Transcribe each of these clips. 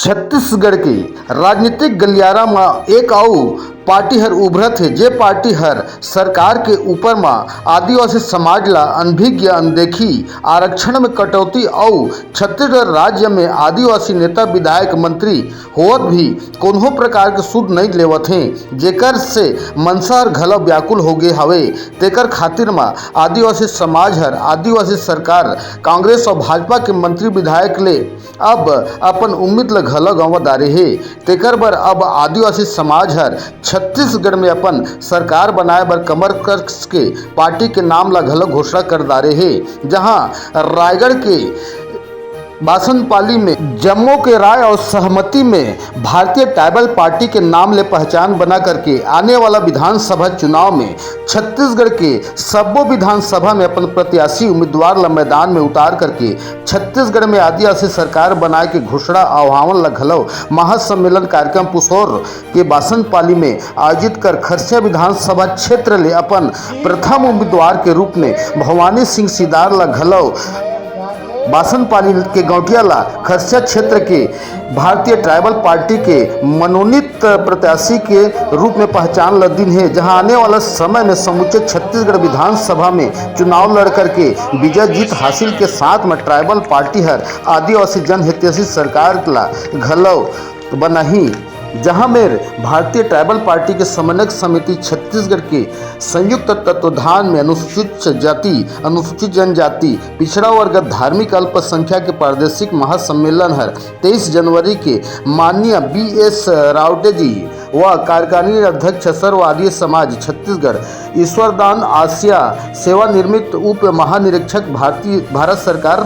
छत्तीसगढ़ के राजनीतिक गलियारा में एक आऊ पार्टी हर उभरत है। जे पार्टी हर सरकार के ऊपर में आदिवासी समाज ला अनभिज्ञ अनदेखी आरक्षण में कटौती और छत्तीसगढ़ राज्य में आदिवासी नेता विधायक मंत्री होवत भी कोनो प्रकार के सुध नहीं लेवत हैं, जेकर से मनसा हर घला व्याकुल हो गए हवे। तेकर खातिर में आदिवासी समाज हर आदिवासी सरकार कांग्रेस और भाजपा के मंत्री विधायक ले अब अपन उम्मीद ल घला गंवा डारे हे। तेकर बर अब आदिवासी समाज हर छत्तीसगढ़ में अपन सरकार बनाए बर कमर कस के पार्टी के नाम ला घला घोषणा कर डारे हे। जहां रायगढ़ के बासनपाली में जम्मू के राय और सहमति में भारतीय ट्राइबल पार्टी के नाम ले पहचान बना करके आने वाला विधानसभा चुनाव में छत्तीसगढ़ के सब्बो विधानसभा में अपन प्रत्याशी उम्मीदवार ला मैदान में उतार करके छत्तीसगढ़ में आदिवासी सरकार बनाए के घोषणा आह्वान ला घलो महासम्मेलन कार्यक्रम पुसौर के बासनपाली में आयोजित कर खरसिया विधानसभा क्षेत्र ले अपन प्रथम उम्मीदवार के रूप में भवानी सिंह सिदार ला घलो बासनपाली के गौटियाला खरसिया क्षेत्र के भारतीय ट्राइबल पार्टी के मनोनीत प्रत्याशी के रूप में पहचान ल दिन है। जहां आने वाला समय में समूचे छत्तीसगढ़ विधानसभा में चुनाव लड़ करके विजय जीत हासिल के साथ में ट्राइबल पार्टी हर आदिवासी जनहितैषी सरकार ला घलो बनाही। जहां में भारतीय ट्राइबल पार्टी के समन्वयक समिति छत्तीसगढ़ के संयुक्त तत्वाधान में अनुसूचित जाति, अनुसूचित जनजाति, पिछड़ा वर्ग, धार्मिक अल्पसंख्यक के प्रादेशिक महासम्मेलन हर 23 जनवरी के माननीय BS रावटे जी व कार्यकारिणी अध्यक्ष सर्व आर्य समाज छत्तीसगढ़ ईश्वरदान आसिया सेवानिवृत्त उप महानिरीक्षक भारत सरकार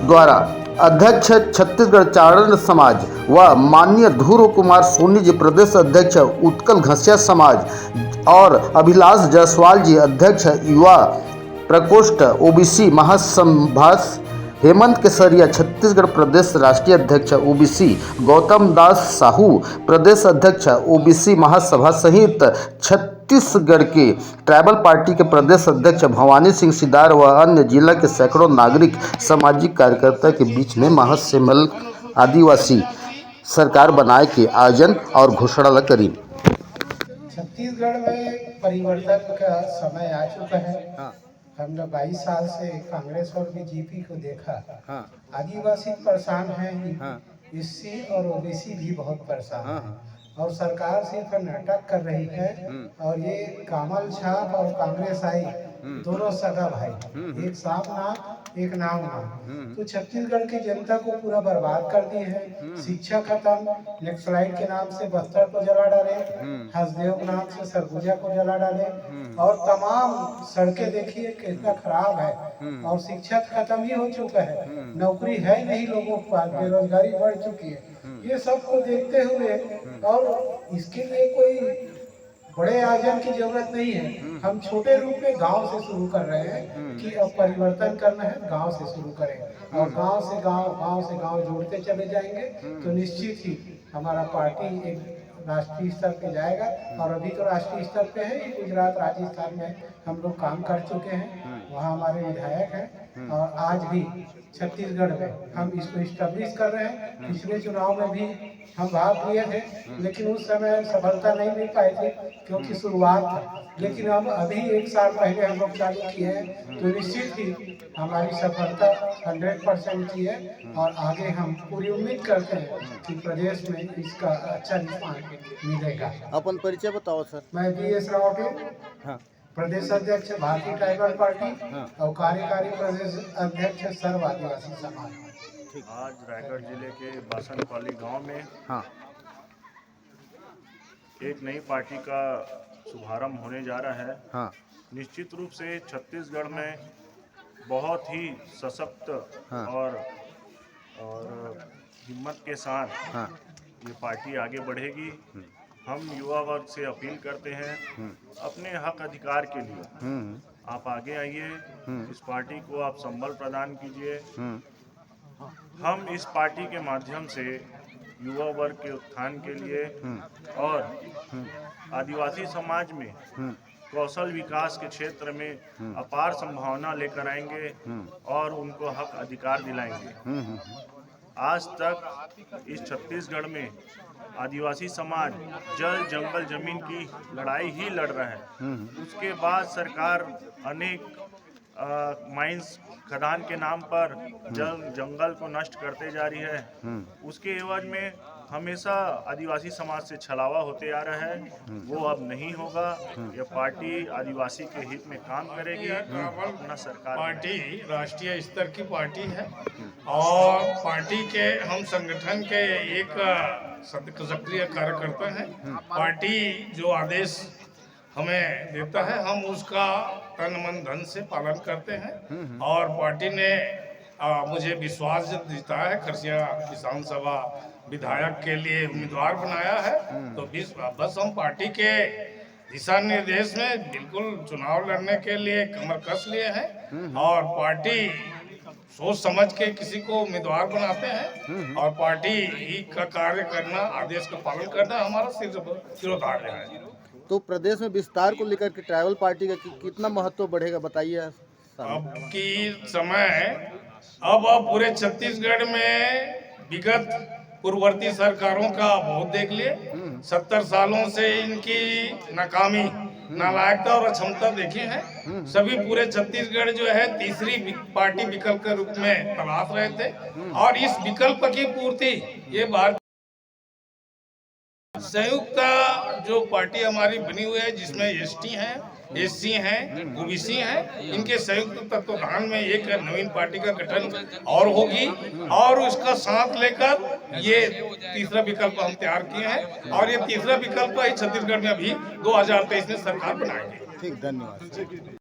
द्वारा अध्यक्ष छत्तीसगढ़ चारण समाज व माननीय ध्रुव कुमार सोनी जी प्रदेश अध्यक्ष उत्कल घसिया समाज और अभिलाष जायसवाल जी अध्यक्ष युवा प्रकोष्ठ OBC महासंभास, हेमंत केसरिया छत्तीसगढ़ प्रदेश राष्ट्रीय अध्यक्ष OBC, गौतम दास साहू प्रदेश अध्यक्ष OBC महासभा सहित छत्तीसगढ़ के ट्राइबल पार्टी के प्रदेश अध्यक्ष भवानी सिंह सिदार व अन्य जिला के सैकड़ों नागरिक सामाजिक कार्यकर्ता के बीच में महासम्मेलन आदिवासी सरकार बनाए के आयोजन और घोषणा ल करी। छत्तीसगढ़ में परिवर्तन का समय आ चुका है। हमने 22 साल से कांग्रेस और बीजेपी को देखा। आदिवासी परेशान हैं, SC और OBC भी बहुत परेशान हैं और सरकार सिर्फ नाटक कर रही है। और ये कमल छाप और कांग्रेस आई दोनों सगा भाई, एक सांप नाक एक नाव नाक, तो छत्तीसगढ़ की जनता को पूरा बर्बाद कर दी है। शिक्षा खत्म, नेक्सलाइट के नाम से बस्तर को जला डाले, हसदेव के नाम से सरगुजा को जला डाले और तमाम सड़कें देखिए कितना खराब है और शिक्षा खत्म ही हो चुका है, नौकरी है नहीं लोगों के पास, बेरोजगारी बढ़ चुकी है। ये सब को देखते हुए और इसके लिए कोई बड़े आयोजन की जरूरत नहीं है। हम छोटे रूप में गांव से शुरू कर रहे हैं कि अब परिवर्तन करना है, गांव से शुरू करें और गांव से गांव जोड़ते चले जाएंगे तो निश्चित ही हमारा पार्टी एक राष्ट्रीय स्तर पे जाएगा। और अभी तो राष्ट्रीय स्तर पे है, गुजरात राजस्थान में हम लोग काम कर चुके हैं, वहाँ हमारे विधायक हैं और आज भी छत्तीसगढ़ में हम इसको इस्टेब्लिश कर रहे हैं। पिछले चुनाव में भी हम भाग लिए थे लेकिन उस समय सफलता नहीं मिल पाई थी क्योंकि शुरुआत था, लेकिन अब अभी 1 साल पहले हम लोग चालू किए हैं तो निश्चित ही हमारी सफलता 100% की है और आगे हम पूरी उम्मीद करते हैं कि प्रदेश में इसका अच्छा रिस्पॉन्स मिलेगा। अपन परिचय बताओ सर। मैं BS रावटे, प्रदेश अध्यक्ष भारतीय ट्राइबल पार्टी और कार्यकारी प्रदेश अध्यक्ष सर्व आदिवासी समाज। आज रायगढ़ जिले के बासनपाली गांव में एक नई पार्टी का शुभारंभ होने जा रहा है। निश्चित रूप से छत्तीसगढ़ में बहुत ही सशक्त और हिम्मत के साथ ये पार्टी आगे बढ़ेगी। हम युवा वर्ग से अपील करते हैं अपने हक अधिकार के लिए आप आगे आइए, इस पार्टी को आप संबल प्रदान कीजिए। हम इस पार्टी के माध्यम से युवा वर्ग के उत्थान के लिए और आदिवासी समाज में कौशल विकास के क्षेत्र में अपार संभावना लेकर आएंगे और उनको हक अधिकार दिलाएंगे। आज तक इस छत्तीसगढ़ में आदिवासी समाज जल जंगल जमीन की लड़ाई ही लड़ रहा है। उसके बाद सरकार अनेक माइंस खदान के नाम पर जंगल को नष्ट करते जा रही है। उसके एवज में हमेशा आदिवासी समाज से छलावा होते आ रहा है। वो अब नहीं होगा। यह पार्टी आदिवासी के हित में काम करेगी। अपना सरकार पार्टी राष्ट्रीय स्तर की पार्टी है और पार्टी के हम संगठन के एक सक्रिय कार्यकर्ता हैं। पार्टी जो आदेश हमें देता है हम उसका तन मन धन से पालन करते हैं और पार्टी ने मुझे विश्वास दिखाया है। खरसिया किसान सभा विधायक के लिए उम्मीदवार बनाया है तो बस हम पार्टी के दिशा निर्देश में बिल्कुल चुनाव लड़ने के लिए कमर कस लिए हैं और पार्टी सोच समझ के किसी को उम्मीदवार बनाते हैं और पार्टी का कार्य करना, आदेश का पालन करना हमारा सिरोधार्य है। तो प्रदेश में विस्तार को लेकर के ट्राइबल पार्टी का कितना महत्व बढ़ेगा, बताइए। अब की समय अब पूरे छत्तीसगढ़ में विगत पूर्ववर्ती सरकारों का बहुत देख लिए। 70 सालों से इनकी नाकामी, नालायकता और अक्षमता देखी है। सभी पूरे छत्तीसगढ़ जो है तीसरी पार्टी विकल्प के रूप में तलाश रहे थे और इस विकल्प की पूर्ति ये भारत संयुक्त जो पार्टी हमारी बनी हुई है जिसमें एसटी हैं, एससी हैं, ओबीसी हैं, इनके संयुक्त तत्वाधान में एक नवीन पार्टी का गठन और होगी और उसका साथ लेकर ये तीसरा विकल्प हम तैयार किए हैं और ये तीसरा विकल्प ही छत्तीसगढ़ में अभी 2023 में सरकार बनाएगी। ठीक, धन्यवाद।